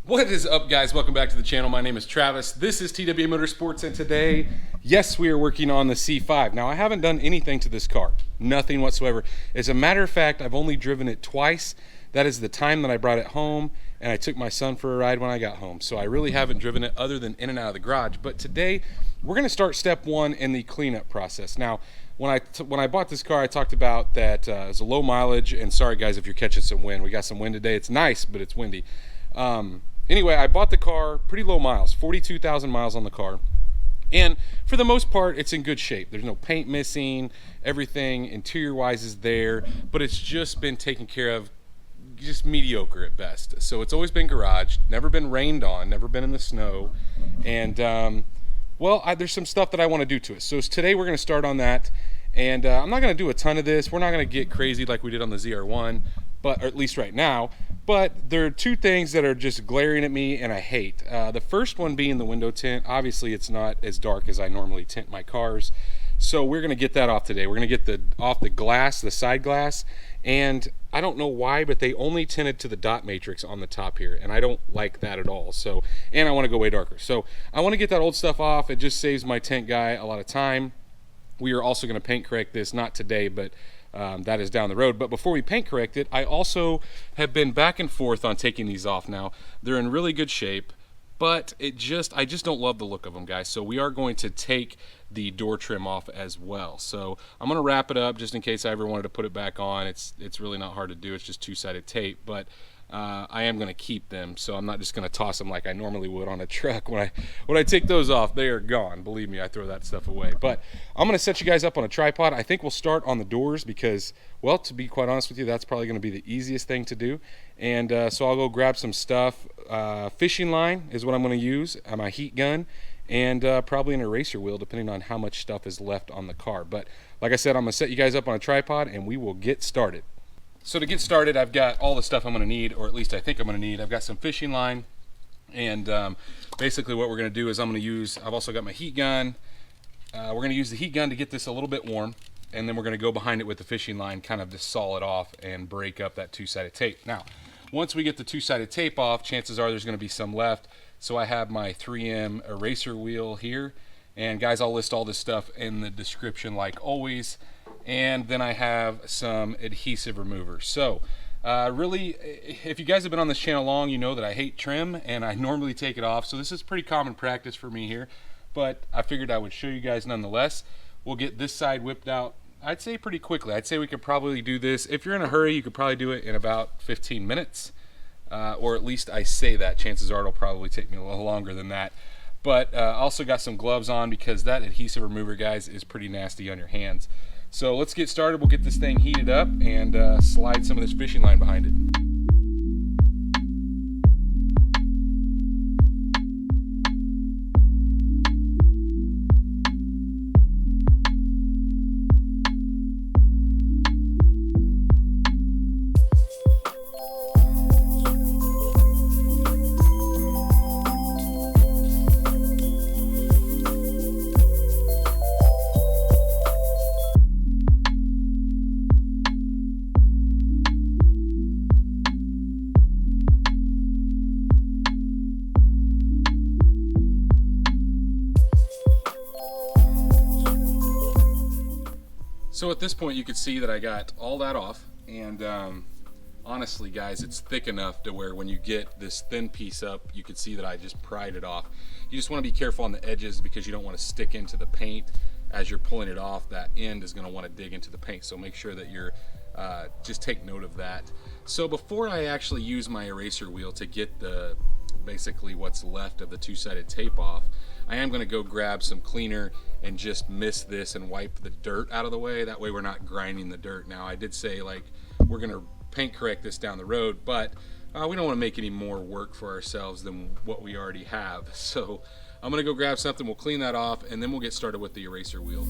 What is up, guys? Welcome back to the channel. My name is Travis. This is TWA Motorsports, and today, yes, we are working on the C5. Now, I haven't done anything to this car. Nothing whatsoever. As a matter of fact, I've only driven it twice. That is the time that I brought it home, and I took my son for a ride when I got home. So I really haven't driven it other than in and out of the garage. But today, we're going to start step one in the cleanup process. Now, when I bought this car, I talked about that it's a low mileage. And sorry, guys, if you're catching some wind. We got some wind today. It's nice, but it's windy. Anyway, I bought the car, pretty low miles, 42,000 miles on the car. And for the most part, it's in good shape. There's no paint missing. Everything interior-wise is there, but it's just been taken care of, just mediocre at best. So it's always been garaged, never been rained on, never been in the snow. And, well, there's some stuff that I want to do to it. So today we're going to start on that. And I'm not going to do a ton of this. We're not going to get crazy like we did on the ZR1, or at least right now. But there are two things that are just glaring at me and I hate. The first one being the window tint. Obviously, it's not as dark as I normally tint my cars. So we're going to get that off today. We're going to get off the glass, the side glass. And I don't know why, but they only tinted to the dot matrix on the top here. And I don't like that at all. So, and I want to go way darker. So I want to get that old stuff off. It just saves my tint guy a lot of time. We are also going to paint correct this, not today, but that is down the road. But before we paint correct it, I also have been back and forth on taking these off now. They're in really good shape, but I just don't love the look of them, guys. So we are going to take the door trim off as well. So I'm going to wrap it up just in case I ever wanted to put it back on. It's really not hard to do. It's just two-sided tape, but I am going to keep them, so I'm not just going to toss them like I normally would on a truck. When I take those off, they are gone. Believe me, I throw that stuff away. But I'm going to set you guys up on a tripod. I think we'll start on the doors because, well, to be quite honest with you, that's probably going to be the easiest thing to do. And so I'll go grab some stuff. Fishing line is what I'm going to use, my heat gun, and probably an eraser wheel depending on how much stuff is left on the car. But like I said, I'm going to set you guys up on a tripod and we will get started. So to get started, I've got all the stuff I'm going to need, or at least I think I'm going to need. I've got some fishing line, and basically what we're going to do is I've also got my heat gun. We're going to use the heat gun to get this a little bit warm, and then we're going to go behind it with the fishing line, kind of to saw it off and break up that two-sided tape. Now, once we get the two-sided tape off, chances are there's going to be some left. So I have my 3M eraser wheel here, and guys, I'll list all this stuff in the description like always. And then I have some adhesive remover. So really, if you guys have been on this channel long, you know that I hate trim and I normally take it off. So this is pretty common practice for me here, but I figured I would show you guys nonetheless. We'll get this side whipped out, I'd say pretty quickly. I'd say we could probably do this. If you're in a hurry, you could probably do it in about 15 minutes. Or at least I say that. Chances are it'll probably take me a little longer than that. But I also got some gloves on because that adhesive remover, guys, is pretty nasty on your hands. So let's get started. We'll get this thing heated up and slide some of this fishing line behind it. So at this point you can see that I got all that off, and honestly guys, it's thick enough to where when you get this thin piece up, you can see that I just pried it off. You just want to be careful on the edges because you don't want to stick into the paint as you're pulling it off. That end is going to want to dig into the paint, so make sure that you're just take note of that. So before I actually use my eraser wheel to get basically what's left of the two-sided tape off, I am going to go grab some cleaner and just mist this and wipe the dirt out of the way. That way we're not grinding the dirt. Now, I did say like we're going to paint correct this down the road, but we don't want to make any more work for ourselves than what we already have. So I'm going to go grab something, we'll clean that off, and then we'll get started with the eraser wheel.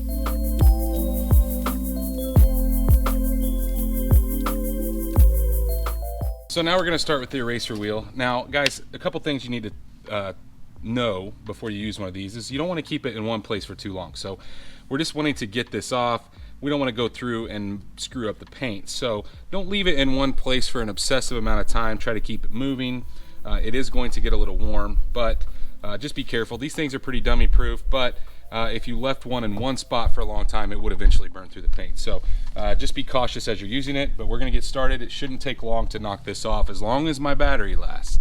So now we're going to start with the eraser wheel. Now, guys, a couple things you need to know before you use one of these is you don't want to keep it in one place for too long. So we're just wanting to get this off. We don't want to go through and screw up the paint. So don't leave it in one place for an obsessive amount of time. Try to keep it moving. it is going to get a little warm, but just be careful. These things are pretty dummy proof, but if you left one in one spot for a long time, it would eventually burn through the paint. So just be cautious as you're using it, but we're gonna get started. It shouldn't take long to knock this off as long as my battery lasts.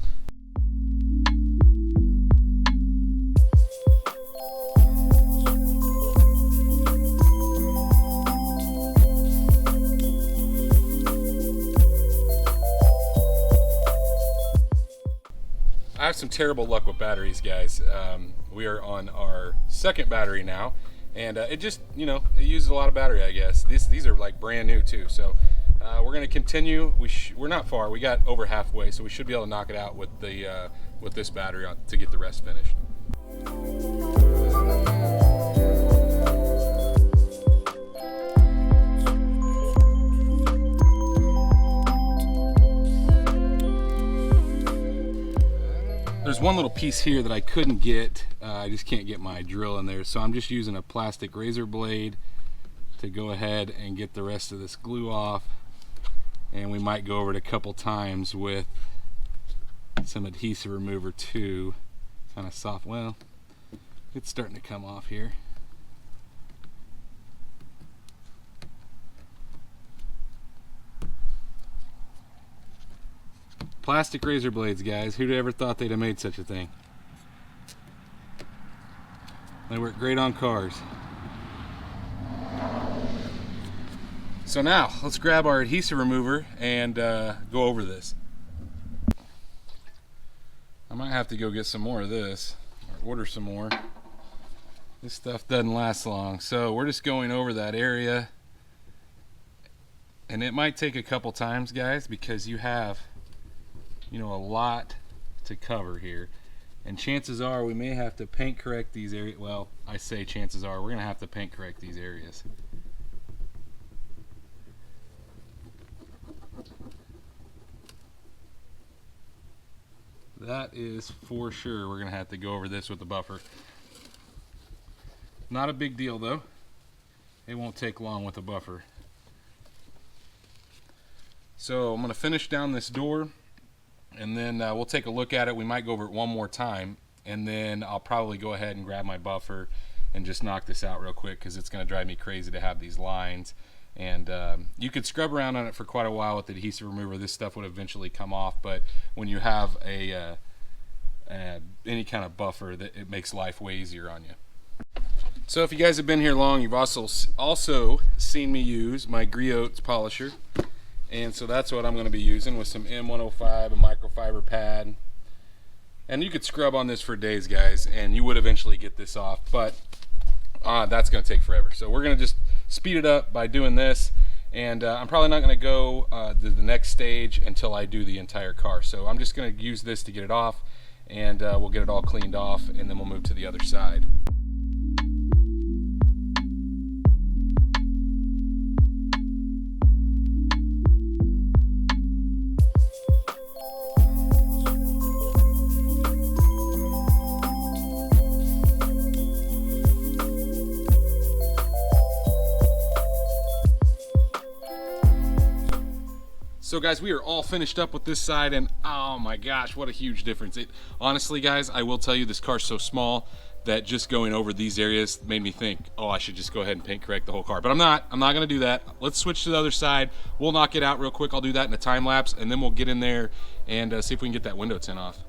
I have some terrible luck with batteries, guys. We are on our second battery now, and it just, you know, it uses a lot of battery, I guess. These are like brand new too, so we're going to continue. We're not far. We got over halfway, so we should be able to knock it out with the with this battery on to get the rest finished. There's one little piece here that I couldn't get. I just can't get my drill in there, so I'm just using a plastic razor blade to go ahead and get the rest of this glue off. And we might go over it a couple times with some adhesive remover too. Kind of soft. Well, it's starting to come off here. Plastic razor blades, guys. Who'd ever thought they'd have made such a thing? They work great on cars. So now, let's grab our adhesive remover and go over this. I might have to go get some more of this, or order some more. This stuff doesn't last long. So we're just going over that area. And it might take a couple times, guys, because you have, you know, a lot to cover here, and chances are we may have to paint correct these areas. Well, I say chances are we're gonna have to paint correct these areas. That is for sure. We're gonna have to go over this with the buffer. Not a big deal though. It won't take long with a buffer. So I'm gonna finish down this door, and then we'll take a look at it. We might go over it one more time, and then I'll probably go ahead and grab my buffer and just knock this out real quick, because it's going to drive me crazy to have these lines. And you could scrub around on it for quite a while with the adhesive remover. This stuff would eventually come off, but when you have a any kind of buffer, it makes life way easier on you. So if you guys have been here long, you've also seen me use my Griot polisher. And so that's what I'm going to be using with some M105, a microfiber pad. And you could scrub on this for days, guys, and you would eventually get this off, but that's going to take forever. So we're going to just speed it up by doing this, and I'm probably not going to go to the next stage until I do the entire car. So I'm just going to use this to get it off, and we'll get it all cleaned off, and then we'll move to the other side. So guys, we are all finished up with this side, and oh my gosh, what a huge difference. Honestly, guys, I will tell you, this car's so small that just going over these areas made me think, oh, I should just go ahead and paint correct the whole car. But I'm not gonna do that. Let's switch to the other side. We'll knock it out real quick. I'll do that in a time lapse, and then we'll get in there and see if we can get that window tint off.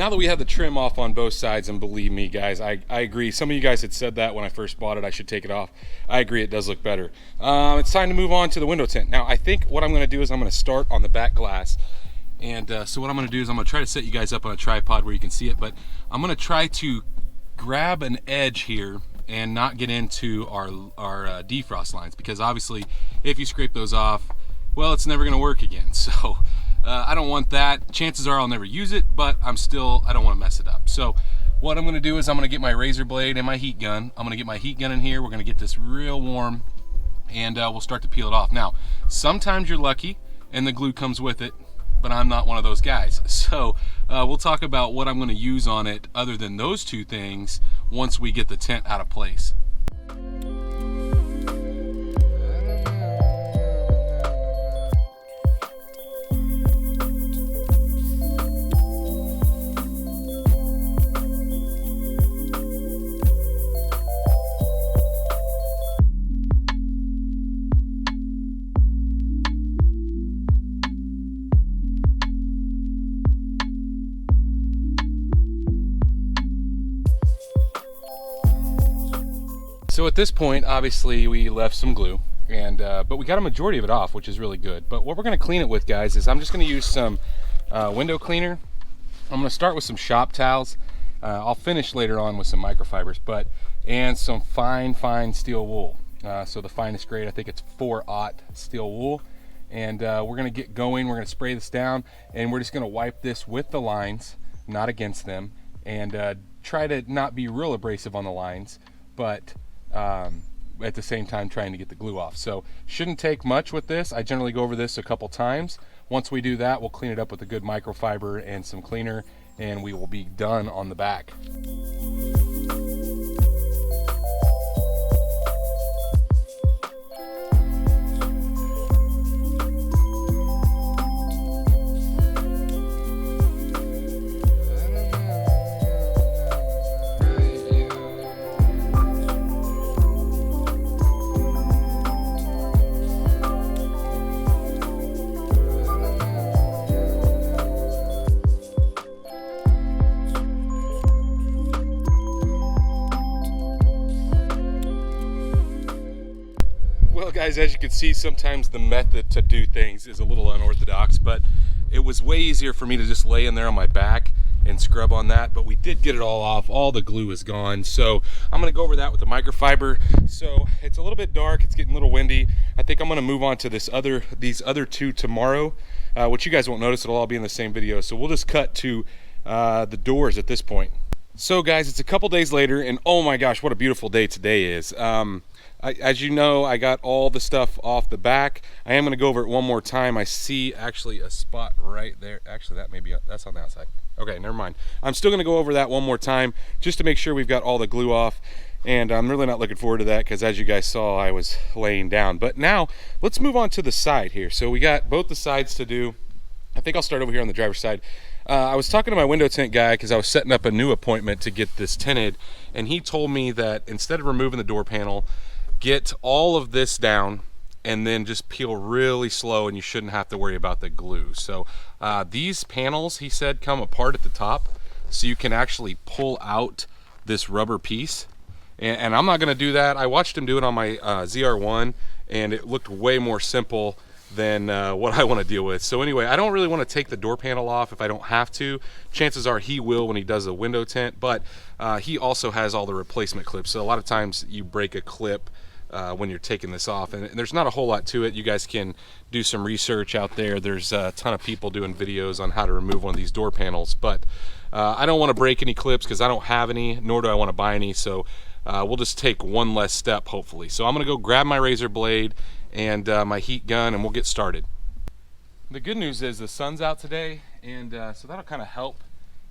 now that we have the trim off on both sides, and believe me guys, I agree, some of you guys had said that when I first bought it I should take it off. I agree, it does look better. It's time to move on to the window tint. Now I think what I'm going to do is I'm going to start on the back glass, and so what I'm going to do is I'm going to try to set you guys up on a tripod where you can see it, but I'm going to try to grab an edge here and not get into our defrost lines, because obviously if you scrape those off, well, it's never going to work again. So I don't want that. Chances are I'll never use it, but I don't want to mess it up. So what I'm going to do is I'm going to get my razor blade and my heat gun. I'm going to get my heat gun in here. We're going to get this real warm, and we'll start to peel it off. Now, sometimes you're lucky and the glue comes with it, but I'm not one of those guys. So we'll talk about what I'm going to use on it other than those two things once we get the tint out of place. So at this point, obviously we left some glue, and but we got a majority of it off, which is really good. But what we're going to clean it with, guys, is I'm just going to use some window cleaner. I'm going to start with some shop towels. I'll finish later on with some microfibers, and some fine steel wool. So the finest grade, I think it's 4/0 steel wool. And we're going to get going. We're going to spray this down, and we're just going to wipe this with the lines, not against them, and try to not be real abrasive on the lines, but at the same time trying to get the glue off. So shouldn't take much with this. I generally go over this a couple times. Once we do that, we'll clean it up with a good microfiber and some cleaner, and we will be done on the back. Well guys, as you can see, sometimes the method to do things is a little unorthodox, but it was way easier for me to just lay in there on my back and scrub on that. But we did get it all off. All the glue is gone. So I'm going to go over that with the microfiber. So it's a little bit dark, it's getting a little windy. I think I'm going to move on to these other two tomorrow, which you guys won't notice. It'll all be in the same video. So we'll just cut to the doors at this point. So guys, it's a couple days later, and oh my gosh, what a beautiful day today is. As you know, I got all the stuff off the back. I am going to go over it one more time. I see actually a spot right there. Actually, that may be, that's on the outside. Okay, never mind. I'm still going to go over that one more time just to make sure we've got all the glue off. And I'm really not looking forward to that because, as you guys saw, I was laying down. But now let's move on to the side here. So we got both the sides to do. I think I'll start over here on the driver's side. I was talking to my window tint guy because I was setting up a new appointment to get this tinted, and he told me that instead of removing the door panel, get all of this down and then just peel really slow, and you shouldn't have to worry about the glue. So these panels, he said, come apart at the top, so you can actually pull out this rubber piece. And I'm not going to do that. I watched him do it on my ZR1, and it looked way more simple than what I want to deal with. So anyway, I don't really want to take the door panel off if I don't have to. Chances are he will when he does the window tint, but he also has all the replacement clips. So a lot of times you break a clip when you're taking this off, and there's not a whole lot to it. You guys can do some research out there. There's a ton of people doing videos on how to remove one of these door panels, but I don't want to break any clips because I don't have any, nor do I want to buy any. So we'll just take one less step, hopefully. So I'm going to go grab my razor blade and my heat gun, and we'll get started. The good news is the sun's out today, and so that'll kind of help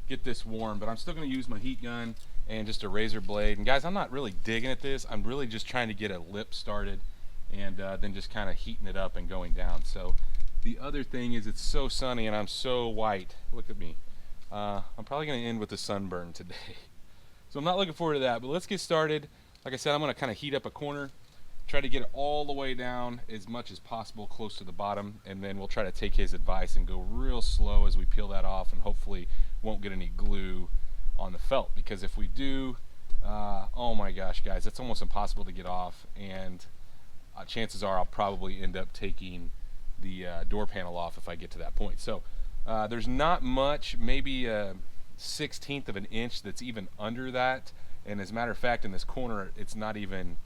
get this warm, but I'm still going to use my heat gun and just a razor blade. And guys, I'm not really digging at this. I'm really just trying to get a lip started, and then just kind of heating it up and going down. So the other thing is, it's so sunny and I'm so white. Look at me. I'm probably going to end with a sunburn today. So I'm not looking forward to that, but let's get started. Like I said, I'm going to kind of heat up a corner, try to get it all the way down as much as possible close to the bottom, and then we'll try to take his advice and go real slow as we peel that off, and hopefully won't get any glue on the felt, because if we do, oh my gosh guys, it's almost impossible to get off, and chances are I'll probably end up taking the door panel off if I get to that point. So there's not much, maybe a 1/16 of an inch that's even under that, and as a matter of fact in this corner it's not even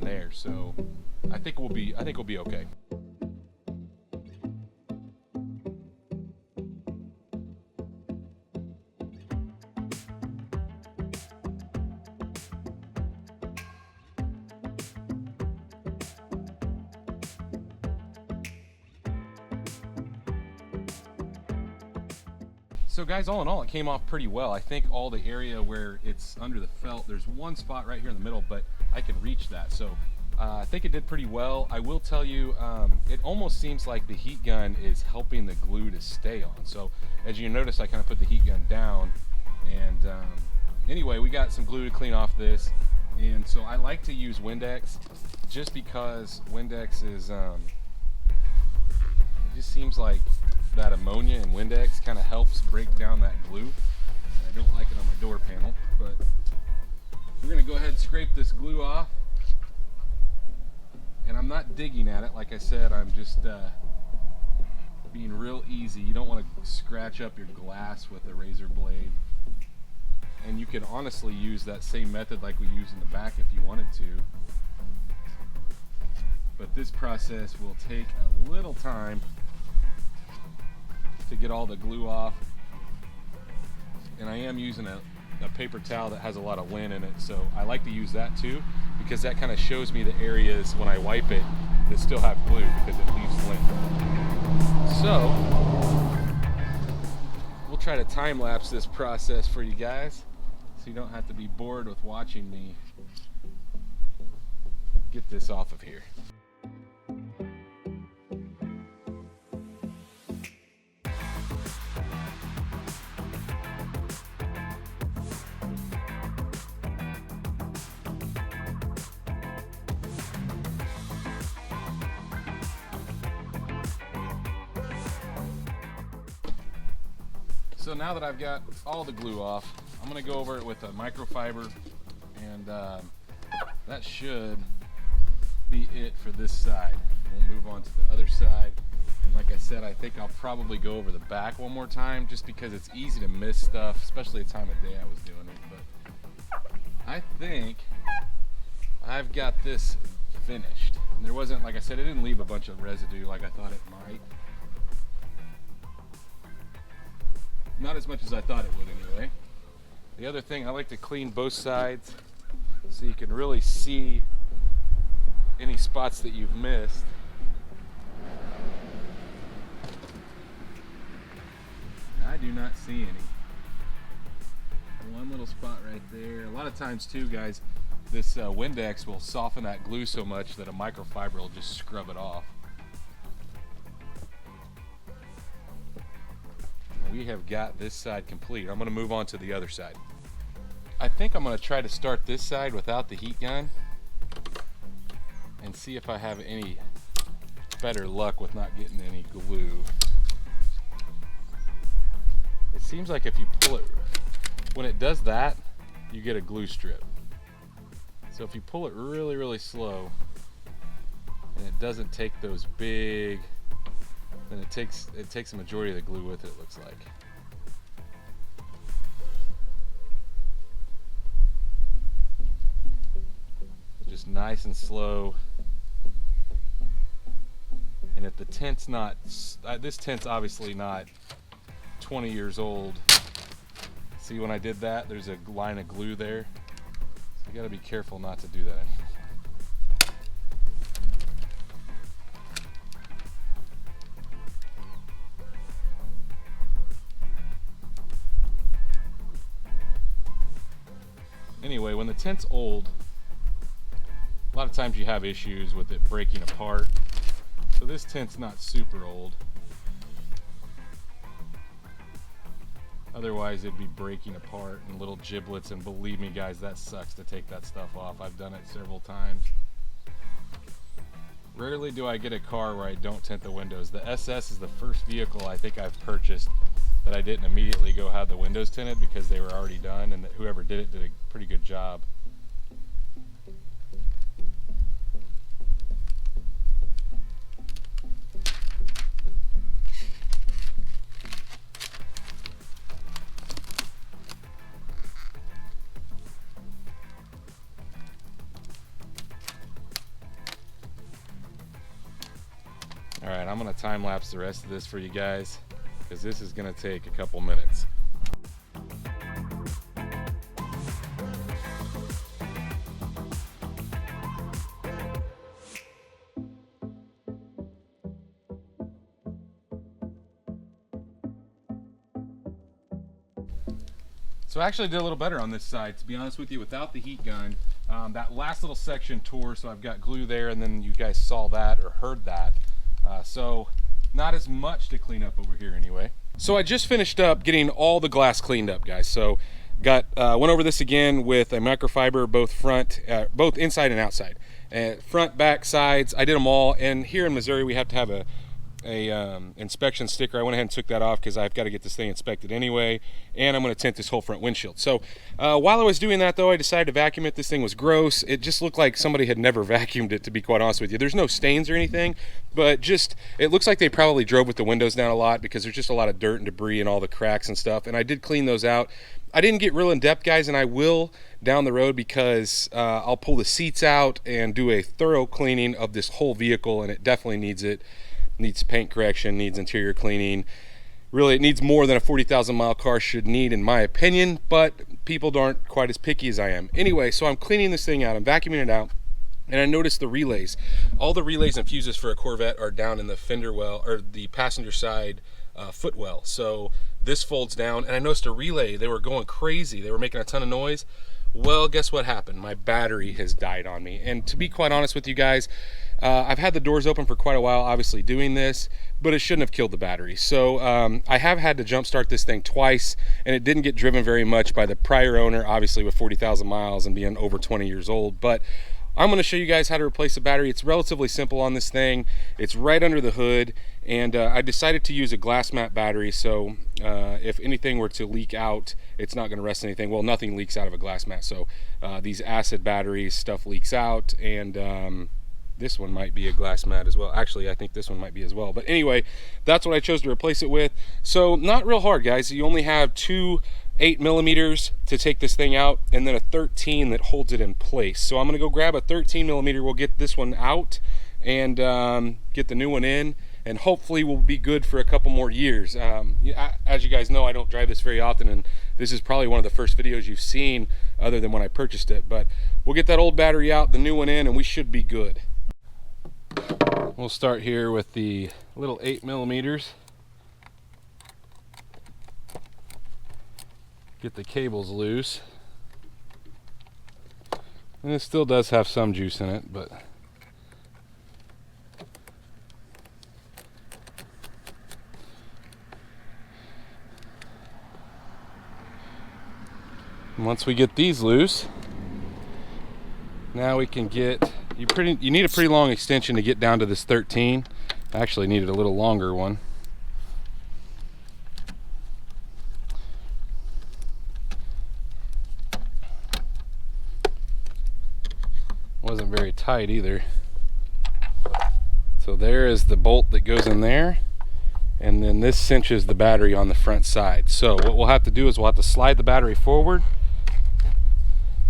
there, so I think we'll be okay. So guys, all in all, it came off pretty well. I think all the area where it's under the felt, there's one spot right here in the middle, but I can reach that. So I think it did pretty well. I will tell you, it almost seems like the heat gun is helping the glue to stay on. So as you notice, I kind of put the heat gun down, and anyway, we got some glue to clean off this. And so I like to use Windex just because Windex is, it just seems like that ammonia and Windex kind of helps break down that glue. And I don't like it on my door panel, but we're going to go ahead and scrape this glue off. And I'm not digging at it, like I said, I'm just being real easy. You don't want to scratch up your glass with a razor blade. And you could honestly use that same method like we use in the back if you wanted to. But this process will take a little time to get all the glue off, and I am using a paper towel that has a lot of lint in it, so I like to use that too, because that kind of shows me the areas when I wipe it that still have glue, because it leaves lint. So we'll try to time lapse this process for you guys so you don't have to be bored with watching me get this off of here. So now that I've got all the glue off, I'm going to go over it with a microfiber, and that should be it for this side. We'll move on to the other side, and like I said, I think I'll probably go over the back one more time just because it's easy to miss stuff, especially the time of day I was doing it. But I think I've got this finished. And there wasn't, like I said, it didn't leave a bunch of residue like I thought it might. Not as much as I thought it would anyway. The other thing, I like to clean both sides so you can really see any spots that you've missed. I do not see any. One little spot right there. A lot of times too, guys, this Windex will soften that glue so much that a microfiber will just scrub it off. We have got this side complete. I'm going to move on to the other side. I think I'm going to try to start this side without the heat gun and see if I have any better luck with not getting any glue. It seems like if you pull it, when it does that, you get a glue strip. So if you pull it really, really slow and it doesn't take those big, then it takes the majority of the glue with it, it looks like. Just nice and slow. And if the tint's not, this tint's obviously not 20 years old. See, when I did that, there's a line of glue there. So you gotta be careful not to do that. Anyway, when the tint's old, a lot of times you have issues with it breaking apart. So this tint's not super old. Otherwise it'd be breaking apart in little giblets, and believe me guys, that sucks to take that stuff off. I've done it several times. Rarely do I get a car where I don't tint the windows. The SS is the first vehicle I think I've purchased that I didn't immediately go have the windows tinted because they were already done, and that whoever did it did a pretty good job. All right, I'm gonna time lapse the rest of this for you guys because this is gonna take a couple minutes. So I actually did a little better on this side, to be honest with you, without the heat gun. That last little section tore, so I've got glue there, and then you guys saw that or heard that. So not as much to clean up over here anyway. So I just finished up getting all the glass cleaned up, guys. So went over this again with a microfiber, both inside and outside. Front, back, sides, I did them all. And here in Missouri, we have to have a inspection sticker. I went ahead and took that off because I've got to get this thing inspected anyway, and I'm going to tint this whole front windshield. So while I was doing that, though, I decided to vacuum it. This thing was gross. It just looked like somebody had never vacuumed it, to be quite honest with you. There's no stains or anything, but just it looks like they probably drove with the windows down a lot because there's just a lot of dirt and debris and all the cracks and stuff, and I did clean those out. I didn't get real in depth, guys, and I will down the road because I'll pull the seats out and do a thorough cleaning of this whole vehicle, and it definitely needs it. Needs paint correction, needs interior cleaning. Really, it needs more than a 40,000 mile car should need, in my opinion, but people aren't quite as picky as I am. Anyway, so I'm cleaning this thing out, I'm vacuuming it out, and I noticed the relays. All the relays and fuses for a Corvette are down in the fender well, or the passenger side footwell. So this folds down, and I noticed a relay. They were going crazy. They were making a ton of noise. Well, guess what happened? My battery has died on me. And to be quite honest with you guys, I've had the doors open for quite a while, obviously doing this, but it shouldn't have killed the battery. So I have had to jump start this thing twice, and it didn't get driven very much by the prior owner, obviously with 40,000 miles and being over 20 years old. But I'm going to show you guys how to replace the battery. It's relatively simple on this thing. It's right under the hood, and I decided to use a glass mat battery, so if anything were to leak out, it's not going to rust anything. Well, nothing leaks out of a glass mat, so these acid batteries, stuff leaks out, and this one might be a glass mat as well. Actually, I think this one might be as well. But anyway, that's what I chose to replace it with. So not real hard, guys. You only have two 8mm to take this thing out, and then a 13 that holds it in place. So I'm gonna go grab a 13mm. We'll get this one out and get the new one in, and hopefully we'll be good for a couple more years. As you guys know, I don't drive this very often, and this is probably one of the first videos you've seen other than when I purchased it. But we'll get that old battery out, the new one in, and we should be good. We'll start here with the little 8mm. Get the cables loose. And it still does have some juice in it, but once we get these loose, now we can get you need a pretty long extension to get down to this 13. I actually needed a little longer one. Wasn't very tight either. So there is the bolt that goes in there, and then this cinches the battery on the front side. So what we'll have to do is we'll have to slide the battery forward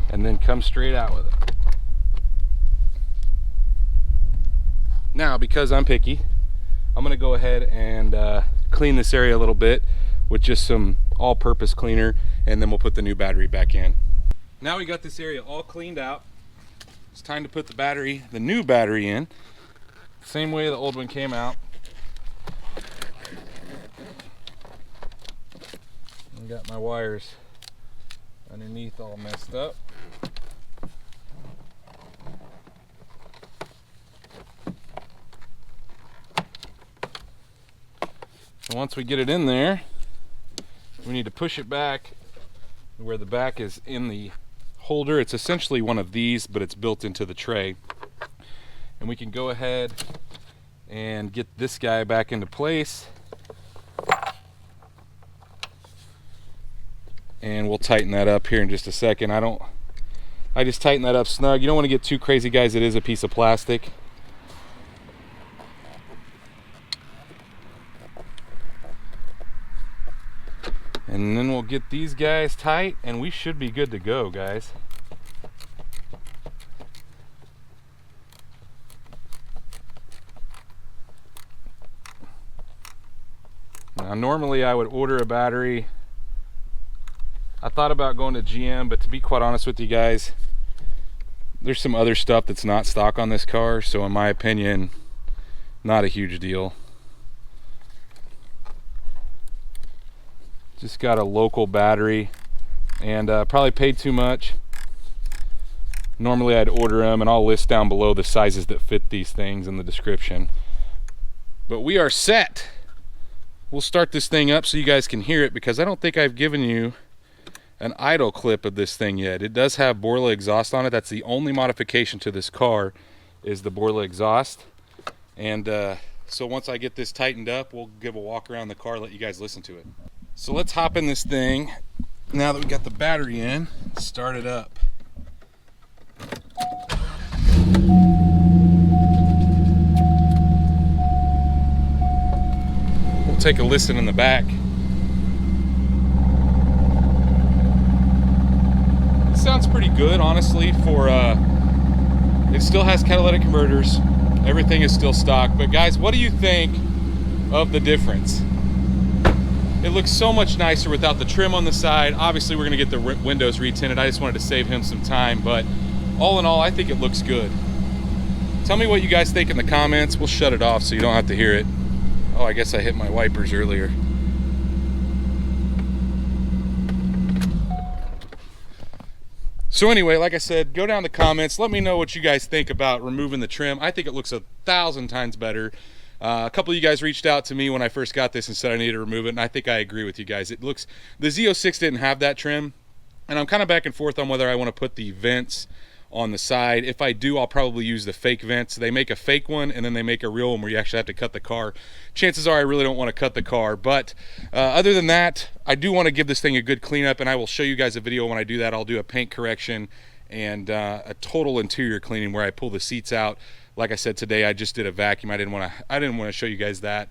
and then come straight out with it. Now, because I'm picky, I'm gonna go ahead and clean this area a little bit with just some all-purpose cleaner, and then we'll put the new battery back in. Now we got this area all cleaned out. It's time to put the new battery in. Same way the old one came out. I got my wires underneath all messed up. And once we get it in there, we need to push it back where the back is in the holder. It's essentially one of these, but it's built into the tray. And we can go ahead and get this guy back into place. and we'll tighten that up here in just a second. I just tighten that up snug. You don't want to get too crazy, guys. It is a piece of plastic. And then we'll get these guys tight and we should be good to go, guys. Now normally I would order a battery. I thought about going to GM, but to be quite honest with you guys, there's some other stuff that's not stock on this car, so in my opinion, not a huge deal. Just got a local battery and probably paid too much. Normally I'd order them, and I'll list down below the sizes that fit these things in the description. But we are set. We'll start this thing up so you guys can hear it, because I don't think I've given you an idle clip of this thing yet. It does have Borla exhaust on it. That's the only modification to this car, is the Borla exhaust. And so once I get this tightened up, we'll give a walk around the car, let you guys listen to it. So let's hop in this thing now that we got the battery in, start it up. We'll take a listen in the back. It sounds pretty good, honestly, for it still has catalytic converters. Everything is still stock. But guys, what do you think of the difference? It looks so much nicer without the trim on the side. Obviously, we're gonna get the windows retinted. I just wanted to save him some time, but all in all, I think it looks good. Tell me what you guys think in the comments. We'll shut it off so you don't have to hear it. Oh, I guess I hit my wipers earlier. So anyway, like I said, go down the comments. Let me know what you guys think about removing the trim. I think it looks 1,000 times better. A couple of you guys reached out to me when I first got this and said I needed to remove it, and I think I agree with you guys. It looks, the Z06 didn't have that trim, and I'm kind of back and forth on whether I want to put the vents on the side. If I do, I'll probably use the fake vents. They make a fake one, and then they make a real one where you actually have to cut the car. Chances are I really don't want to cut the car, but other than that, I do want to give this thing a good cleanup, and I will show you guys a video when I do that. I'll do a paint correction and a total interior cleaning where I pull the seats out. Like I said, today I just did a vacuum. I didn't want to show you guys that.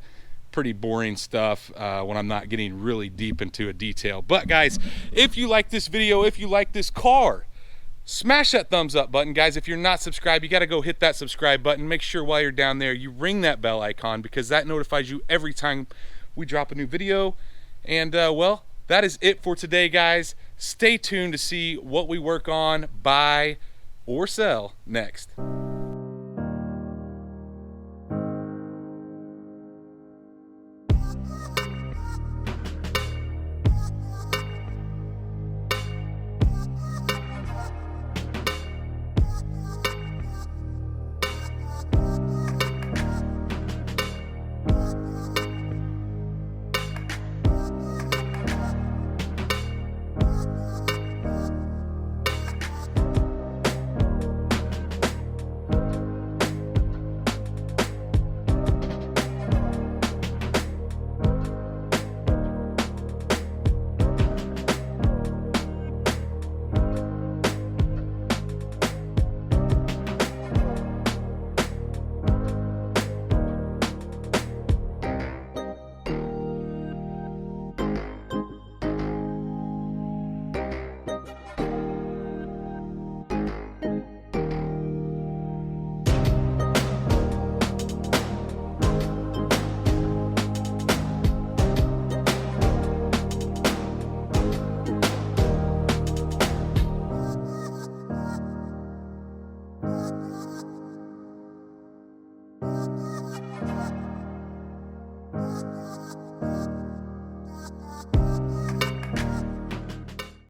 Pretty boring stuff when I'm not getting really deep into a detail. But guys, if you like this video, if you like this car, smash that thumbs up button. Guys, if you're not subscribed, you got to go hit that subscribe button. Make sure while you're down there you ring that bell icon, because that notifies you every time we drop a new video. And well, that is it for today, guys. Stay tuned to see what we work on, buy, or sell next.